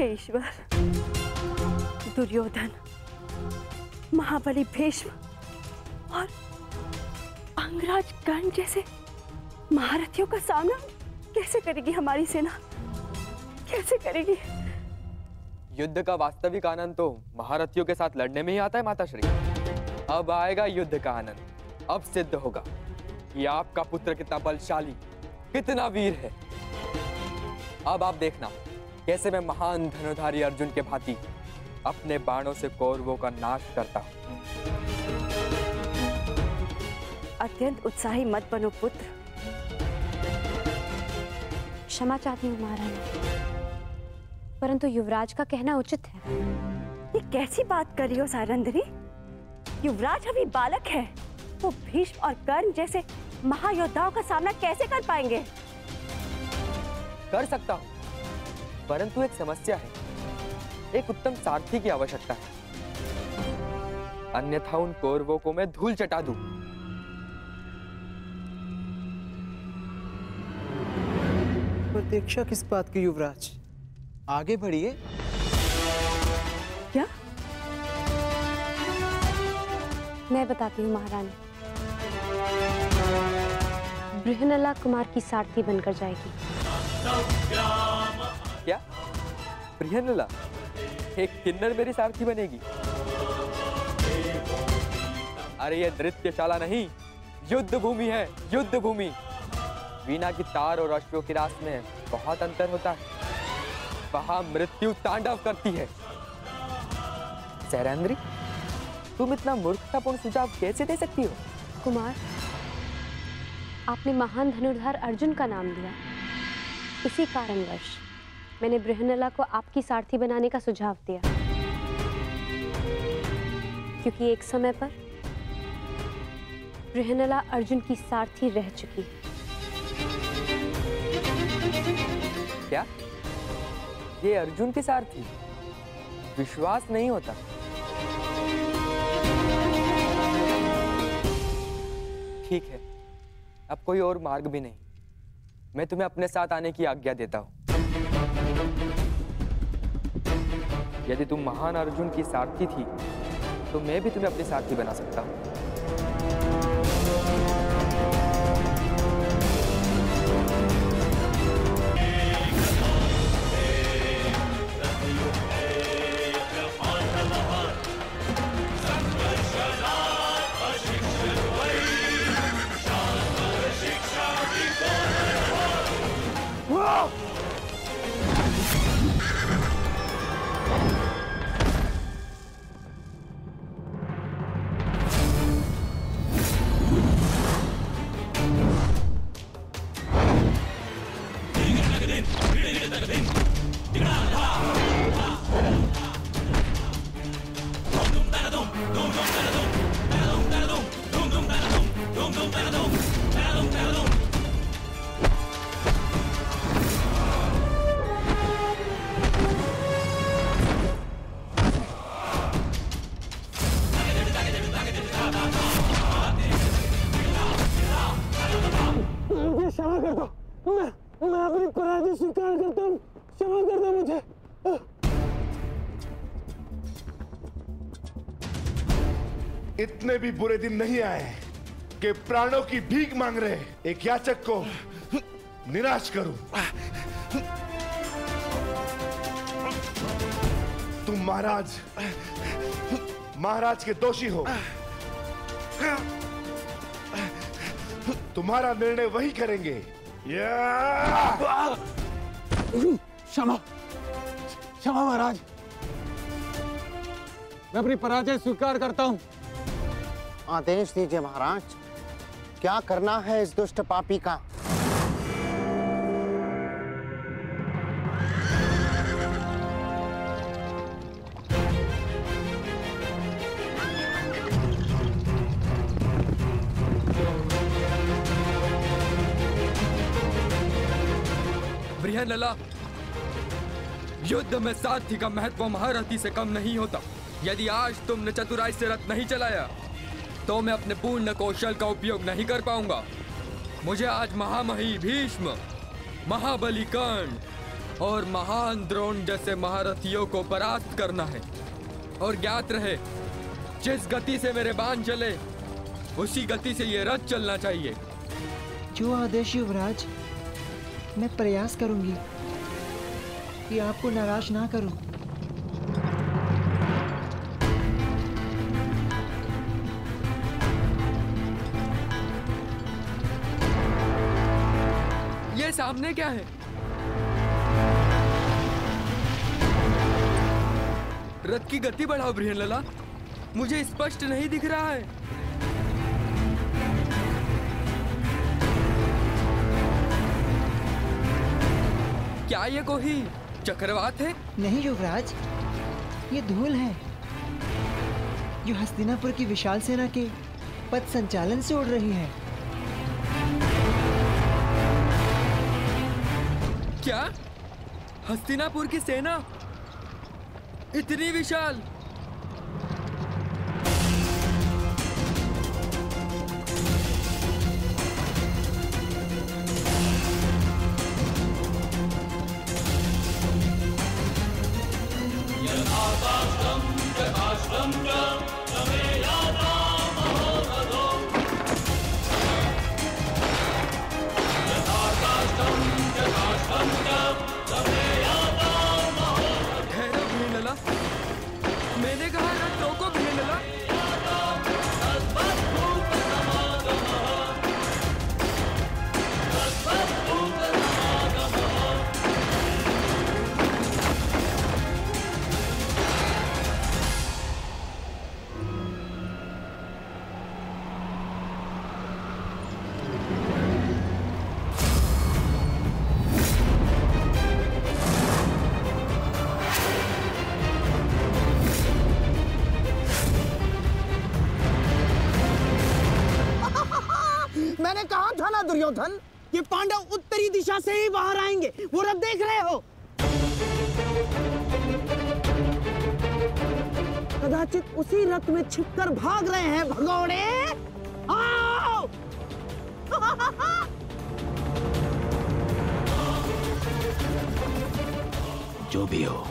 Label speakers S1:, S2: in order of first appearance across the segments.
S1: हे ईश्वर, दुर्योधन, महाबली भीष्म और अंगराज कर्ण जैसे महारथियों का सामना कैसे करेगी हमारी सेना? कैसे करेगी?
S2: युद्ध का वास्तविक आनंद तो महारथियों के साथ लड़ने में ही आता है माताश्री। अब आएगा युद्ध का आनंद। अब सिद्ध होगा कि आपका पुत्र कितना बलशाली, कितना वीर है। अब आप देखना कैसे मैं महान धनुधारी अर्जुन के भांति अपने बाणों से कौरवों का नाश करता हूं।
S1: अत्यंत उत्साही मत बनो पुत्र।
S3: क्षमा चाहती हूँ महारानी, परंतु युवराज का कहना उचित है।
S1: ये कैसी बात कर रही हो सारंधरी? युवराज अभी बालक है, वो भीष्म और कर्ण जैसे महायोद्धाओं का सामना कैसे कर पाएंगे?
S2: कर सकता हूं, परंतु एक समस्या है। एक उत्तम सारथी की आवश्यकता है, अन्यथा उन कौरवों को मैं धूल चटा दूं।
S4: प्रतीक्षा किस बात की युवराज? आगे बढ़िए।
S1: क्या?
S3: मैं बताती हूँ महारानी। बृहनला कुमार की सारथी बनकर जाएगी।
S2: क्या? बृहनला एक किन्नर मेरी सारथी बनेगी? अरे ये नृत्यशाला नहीं, युद्ध भूमि है, युद्ध भूमि। वीणा की तार और अश्वों की रास में बहुत अंतर होता है। वहां मृत्यु तांडव करती है। सैरंद्री, तुम इतना मूर्खतापूर्ण सुझाव कैसे दे सकती हो?
S3: कुमार, आपने महान धनुर्धर अर्जुन का नाम लिया, इसी कारणवश मैंने बृहनला को आपकी सारथी बनाने का सुझाव दिया, क्योंकि एक समय पर बृहनला अर्जुन की सारथी रह चुकी है।
S2: क्या? ये अर्जुन के सारथी? विश्वास नहीं होता। ठीक है, अब कोई और मार्ग भी नहीं। मैं तुम्हें अपने साथ आने की आज्ञा देता हूं। यदि तुम महान अर्जुन की सारथी थी, तो मैं भी तुम्हें अपनी सारथी बना सकता हूं।
S5: क्षमा कर दो, मैं अपनी पराजय स्वीकार करता हूँ। क्षमा कर दो मुझे।
S6: इतने भी बुरे दिन नहीं आए कि प्राणों की भीख मांग रहे एक याचक को निराश करूं। तुम महाराज के दोषी हो। तुम्हारा निर्णय वही करेंगे।
S5: क्षमा क्षमा महाराज, मैं अपनी पराजय स्वीकार करता हूँ।
S7: आदेश दीजिए महाराज, क्या करना है इस दुष्ट पापी का?
S2: बृहनला, युद्ध में सारथी का महत्व महारथी से कम नहीं होता। यदि आज तुमने चतुराई से रथ नहीं चलाया, तो मैं अपने पूर्ण कौशल का उपयोग नहीं कर पाऊंगा। मुझे आज महामही भीष्म, महाबली कर्ण और महान द्रोण जैसे महारथियों को परास्त करना है। और ज्ञात रहे, जिस गति से मेरे बाण चले उसी गति से ये रथ चलना चाहिए।
S4: जो आदेश युवराज, मैं प्रयास करूंगी कि आपको नाराज ना करूं।
S2: ये सामने क्या है? रथ की गति बढ़ाओ बृहनलला, मुझे स्पष्ट नहीं दिख रहा है। क्या ये कोई चक्रवात है?
S4: नहीं युवराज, ये धूल है जो हस्तिनापुर की विशाल सेना के पथ संचालन से उड़ रही है।
S2: क्या हस्तिनापुर की सेना इतनी विशाल? मैंने कहा रथ रोको बृहनलला।
S5: मैंने कहा था ना दुर्योधन, ये पांडव उत्तरी दिशा से ही बाहर आएंगे। वो रथ देख रहे हो? कदाचित उसी रथ में छिपकर भाग रहे हैं भगोड़े। आओ!
S8: जो भी हो,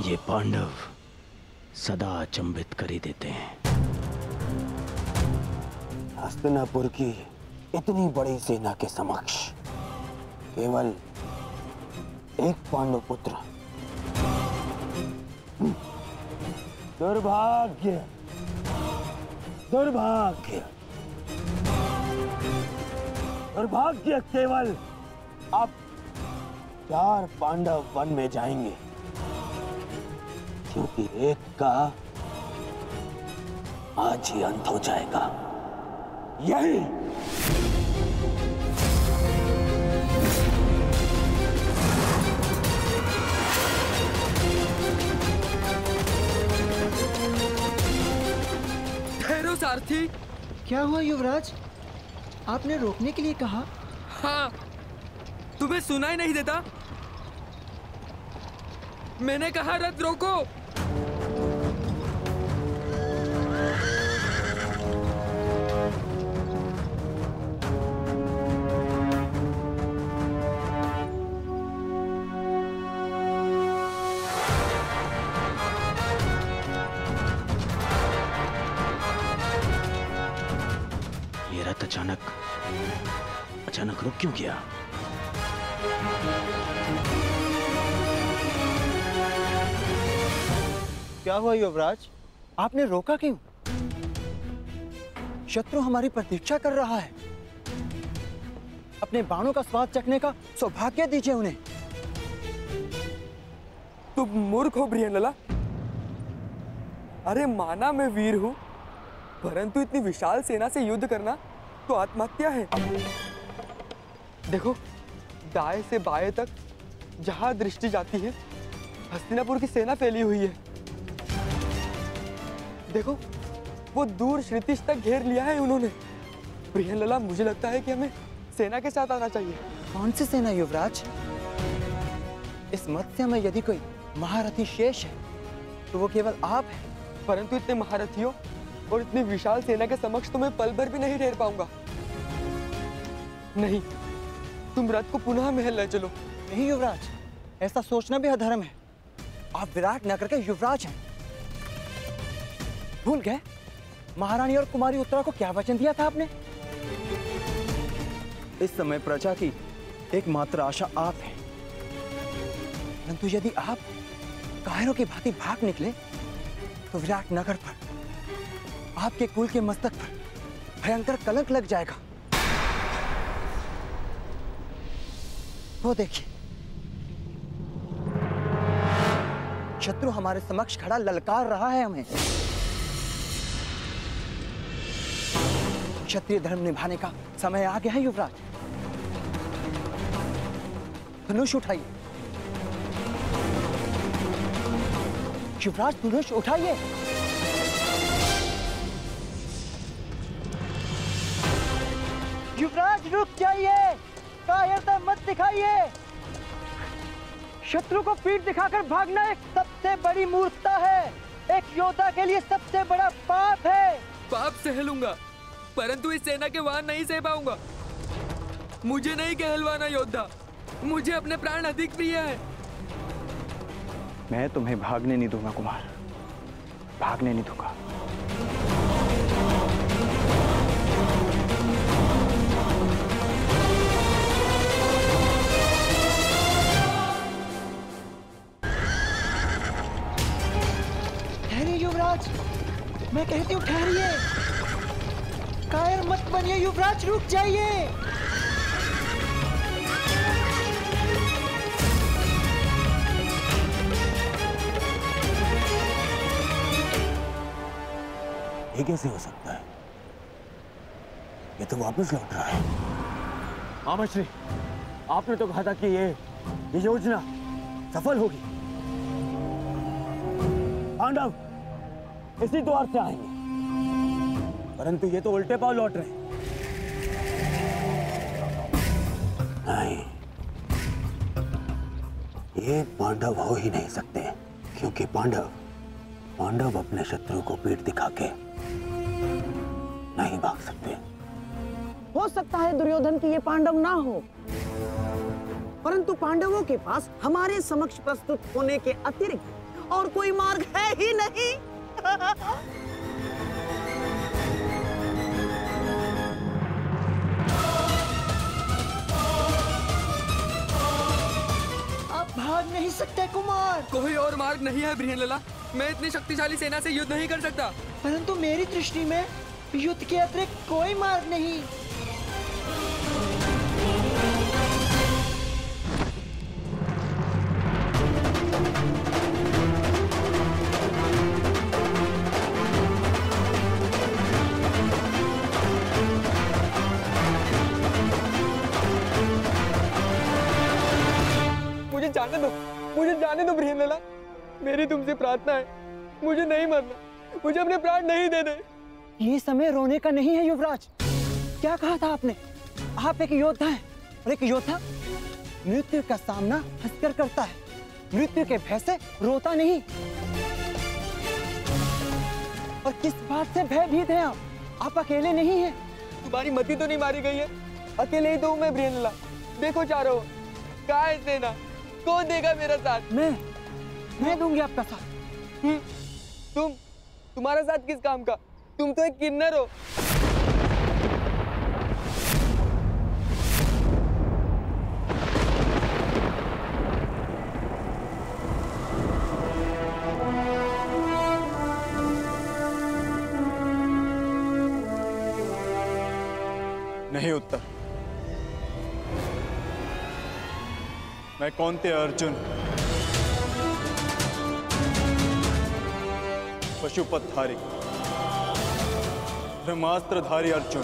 S8: ये पांडव सदा अचंभित कर ही देते हैं। हस्तिनापुर की इतनी बड़ी सेना के समक्ष केवल एक पांडव पुत्र। दुर्भाग्य, दुर्भाग्य, दुर्भाग्य। केवल अब 4 पांडव वन में जाएंगे, क्योंकि एक का आज ही अंत हो जाएगा। यही
S2: ठहरो सारथी।
S4: क्या हुआ युवराज? आपने रोकने के लिए कहा।
S2: हाँ, तुम्हें सुनाई नहीं देता? मैंने कहा रथ रोको।
S8: अचानक रुक क्यों गया?
S4: क्या हुआ युवराज? आपने रोका क्यों? शत्रु हमारी प्रतीक्षा कर रहा है। अपने बाणों का स्वाद चखने का सौभाग्य दीजिए उन्हें।
S2: तुम मूर्ख हो बृहनलला। अरे माना मैं वीर हूं, परंतु इतनी विशाल सेना से युद्ध करना तो आत्महत्या है। देखो, दाएं से बाएं तक जहां दृष्टि जाती है हस्तिनापुर की सेना फैली हुई है। देखो, वो दूर श्रीतिश तक घेर लिया है उन्होंने। बृहनलला, मुझे लगता है कि हमें सेना के साथ आना चाहिए।
S4: कौन सी सेना युवराज? इस मत्स्य में यदि कोई महारथी शेष है तो वो केवल आप हैं।
S2: परंतु इतने महारथियों और इतनी विशाल सेना के समक्ष तो मैं पल भर भी नहीं ठहर पाऊंगा। नहीं, तुम रथ को पुनः महल ले चलो।
S4: नहीं युवराज,
S9: ऐसा सोचना भी अधर्म है। आप विराट नगर के युवराज हैं। भूल गए महारानी और कुमारी उत्तरा को क्या वचन दिया था आपने? इस समय प्रजा की एकमात्र आशा आप हैं। परंतु यदि आप कायरों की भांति भाग निकले तो विराट नगर पर, आपके कुल के मस्तक पर भयंकर कलंक लग जाएगा। वो देखिए, शत्रु हमारे समक्ष खड़ा ललकार रहा है हमें। क्षत्रिय धर्म निभाने का समय आ गया है युवराज। धनुष उठाइए युवराज, धनुष उठाइए। युवराज रुक जाइए, कायरता मत दिखाइए। शत्रु को पीठ दिखाकर भागना एक सबसे बड़ी मूर्खता है, एक योद्धा के लिए सबसे बड़ा पाप है।
S2: पाप सह लूंगा, परंतु इस सेना के वाहन नहीं सह पाऊंगा। मुझे नहीं कहलवाना योद्धा, मुझे अपने प्राण अधिक प्रिय है।
S9: मैं तुम्हें भागने नहीं दूंगा कुमार, भागने नहीं दूंगा। ठहरिए युवराज, मैं कहती हूँ ठहरिए। कायर मत बनिए युवराज, रुक जाइए।
S8: ये कैसे हो सकता है? ये तो वापस लौट रहा है।
S9: आमश्री, आपने तो कहा था कि ये योजना सफल होगी।
S8: पांडव इसी द्वार से आएंगे, परंतु ये तो उल्टे पांव लौट रहे हैं। नहीं, ये पांडव हो ही नहीं सकते, क्योंकि पांडव अपने शत्रु को पीठ दिखा के नहीं भाग सकते।
S5: हो सकता है दुर्योधन की ये पांडव ना हो, परंतु पांडवों के पास हमारे समक्ष प्रस्तुत होने के अतिरिक्त और कोई मार्ग है ही नहीं।
S9: आप भाग नहीं सकते कुमार।
S2: कोई और मार्ग नहीं है बृहनलला, मैं इतनी शक्तिशाली सेना से युद्ध नहीं कर सकता।
S9: परंतु मेरी दृष्टि में युद्ध के अतिरिक्त कोई मार्ग नहीं।
S2: मुझे जाने दो बृहनलला, मेरी तुमसे प्रार्थना है, मुझे नहीं मरना, मुझे अपने प्राण नहीं देने।
S9: ये समय रोने का नहीं है युवराज। क्या कहा था आपने? आप एक योद्धा हैं, और एक योद्धा मृत्यु का सामना हंसकर करता है, मृत्यु के भय से रोता नहीं। और किस बात से भयभीत हैं आप अकेले नहीं हैं।
S2: तुम्हारी मति तो नहीं मारी गई है, अकेले ही तो हूं मैं बृहनलला। देखो चारों, कहाँ है सेना? कौन देगा मेरा साथ?
S9: मैं दूंगी आपका साथ।
S2: तुम्हारा साथ किस काम का? तुम तो एक किन्नर हो।
S10: नहीं उत्तर, मैं कौंते अर्जुन, पशुपतधारी, ब्रह्मास्त्रधारी अर्जुन,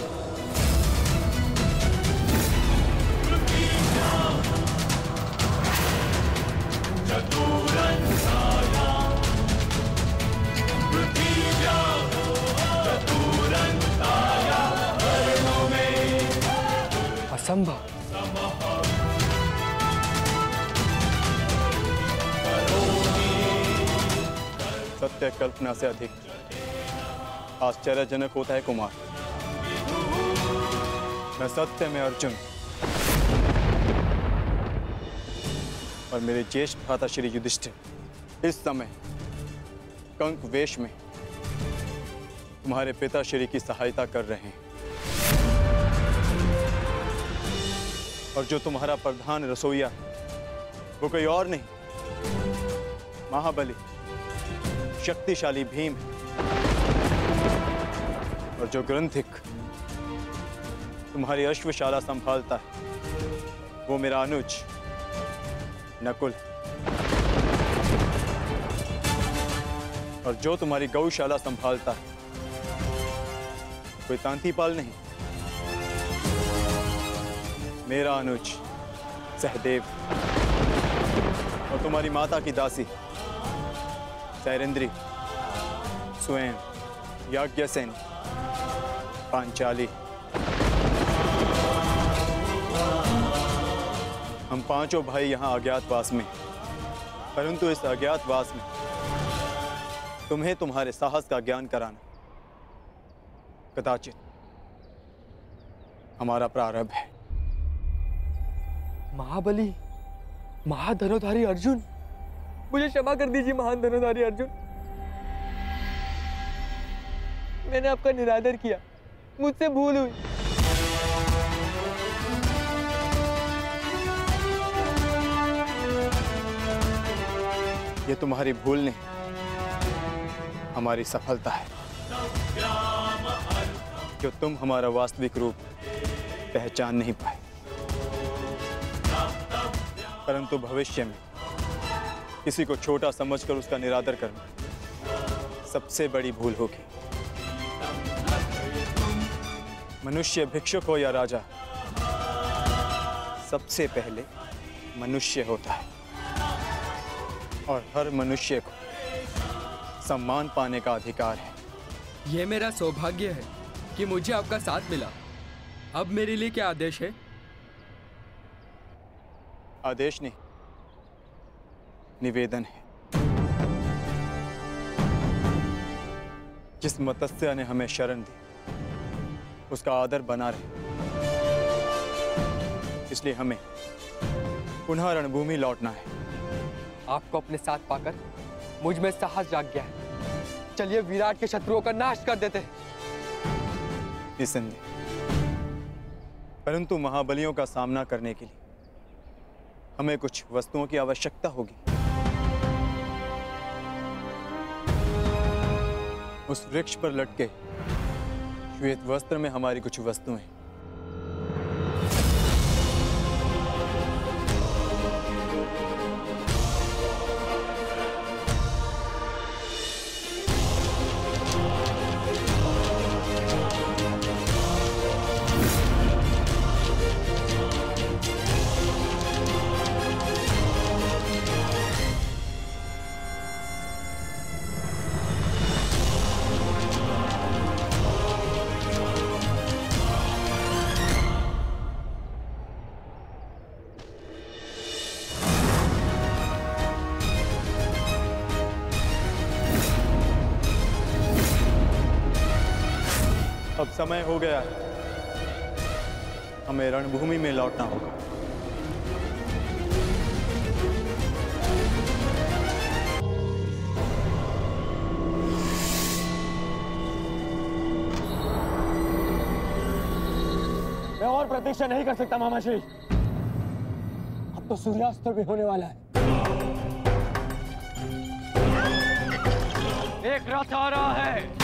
S2: असंभव।
S10: सत्य कल्पना से अधिक आश्चर्यजनक होता है कुमार। मैं सत्य में अर्जुन, और मेरे ज्येष्ठ भ्राता श्री युधिष्ठिर इस समय कंक वेश में तुम्हारे पिता श्री की सहायता कर रहे हैं। और जो तुम्हारा प्रधान रसोइया है वो कोई और नहीं, महाबली शक्तिशाली भीम है। और जो ग्रंथिक तुम्हारी अश्वशाला संभालता है वो मेरा अनुज नकुल है। और जो तुम्हारी गौशाला संभालता है कोई तांतीपाल नहीं, मेरा अनुज सहदेव। और तुम्हारी माता की दासी सैरेंद्री स्वयं याज्ञसेन पांचाली। हम पांचों भाई यहाँ अज्ञातवास में, परंतु इस अज्ञातवास में तुम्हें तुम्हारे साहस का ज्ञान कराना कदाचित हमारा प्रारंभ है।
S2: महाबली महाधनुधारी अर्जुन, मुझे क्षमा कर दीजिए महान धनुधारी अर्जुन। मैंने आपका निरादर किया, मुझसे भूल हुई।
S10: ये तुम्हारी भूल नहीं, हमारी सफलता है जो तुम हमारा वास्तविक रूप पहचान नहीं पाए। परंतु भविष्य में किसी को छोटा समझकर उसका निरादर करना सबसे बड़ी भूल होगी। मनुष्य भिक्षुक हो या राजा, सबसे पहले मनुष्य होता है और हर मनुष्य को सम्मान पाने का अधिकार है।
S2: यह मेरा सौभाग्य है कि मुझे आपका साथ मिला। अब मेरे लिए क्या आदेश है?
S10: आदेश नहीं, निवेदन है। जिस मत्स्य ने हमें शरण दी उसका आदर बना रहे, इसलिए हमें पुनः रणभूमि लौटना है।
S2: आपको अपने साथ पाकर मुझ में साहस जाग गया है। चलिए विराट के शत्रुओं का नाश कर देते हैं।
S10: निसंदेह, परंतु महाबलियों का सामना करने के लिए हमें कुछ वस्तुओं की आवश्यकता होगी। उस वृक्ष पर लटके श्वेत वस्त्र में हमारी कुछ वस्तुएं। अब समय हो गया है, हमें रणभूमि में लौटना होगा।
S11: मैं और प्रतीक्षा नहीं कर सकता मामाश्री। अब तो सूर्यास्त भी होने वाला है। एक रथ आ रहा है।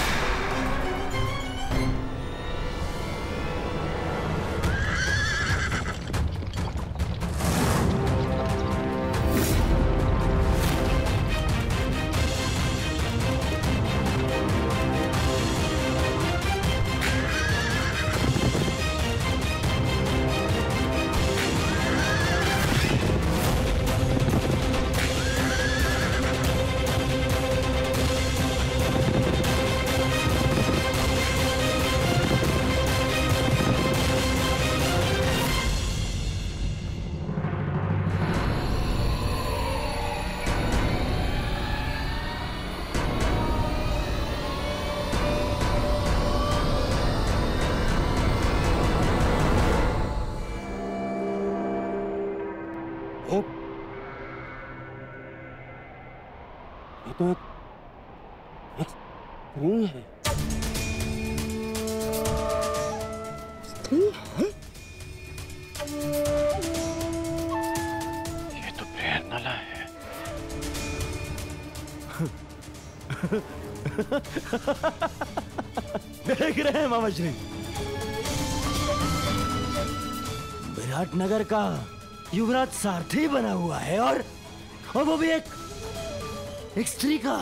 S7: तो एक स्त्री है। स्त्री है?
S8: ये तो प्रेरणा है।
S12: देख रहे हैं मामा श्री, विराटनगर का युवराज सारथी बना हुआ है और वो भी एक स्त्री का।